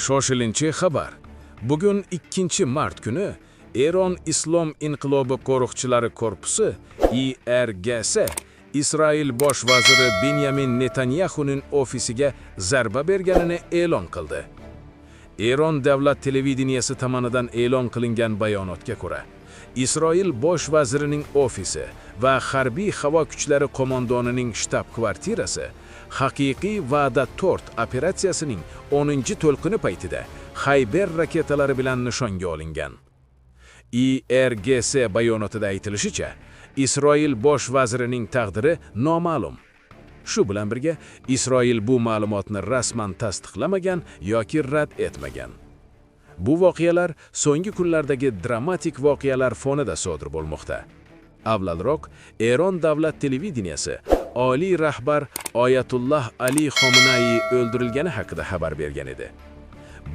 Shoshilinchi xabar. Bugun 2-mart kuni Eron Islom inqilobi qo'riqchilari korpusi IRGS Isroil bosh vaziri Benyamin Netanyahuning ofisiga zarba berganini e'lon qildi. Eron davlat televideniyasi tomonidan e'lon qilingan bayonotga ko'ra, Isroil bosh vazirining ofisi va harbiy havo kuchlari qo'mondonining shtab-kvartirasi haqiqiy Va'da 4 operatsiyasining 10-to'lqini paytida Hayber raketalari bilan nishonga olingan. IRGS bayonotida aytilishicha, Isroil bosh vazirining taqdiri noma'lum. Shu bilan birga, Isroil bu ma'lumotni rasman tasdiqlamagan yoki rad etmagan. Bu voqealar so'nggi kunlardagi dramatik voqealar fonida sodir bo'lmoqda. Avvalroq Eron davlat televideniyasi oliy rahbar Oyatulloh Ali Xomenei o'ldirilgani haqida xabar bergan edi.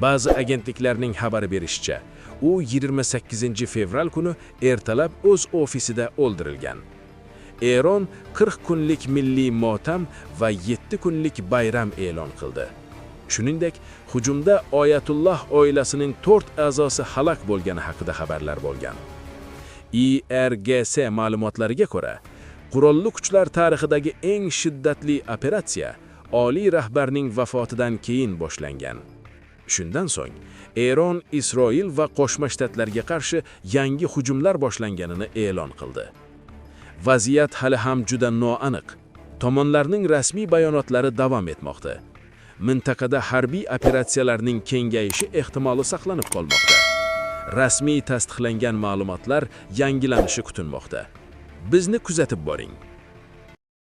Ba'zi agentliklarning xabar berishicha, u 28-fevral kuni ertalab o'z ofisida o'ldirilgan. Eron 40 kunlik milliy motam va 7 kunlik bayram e'lon qildi. Shuningdek, hujumda Oyatulloh oilasining 4 a'zosi halok bo'lgani haqida xabarlar bo'lgan. IRGS ma'lumotlariga ko'ra, qurolli kuchlar tarixidagi eng shiddatli operatsiya oliy rahbarning vafotidan keyin boshlangan. Shundan so'ng, Eron, Isroil va Qo'shma Shtatlarga qarshi yangi hujumlar boshlanganini e'lon qildi. Vaziyat hali ham juda noaniq. Tomonlarning rasmiy bayonotlari davom etmoqda. Mintaqada harbiy operatsiyalarning kengayishi ehtimoli saqlanib qolmoqda. Rasmiy tasdiqlangan ma'lumotlar yangilanishi kutilmoqda. Bizni kuzatib boring.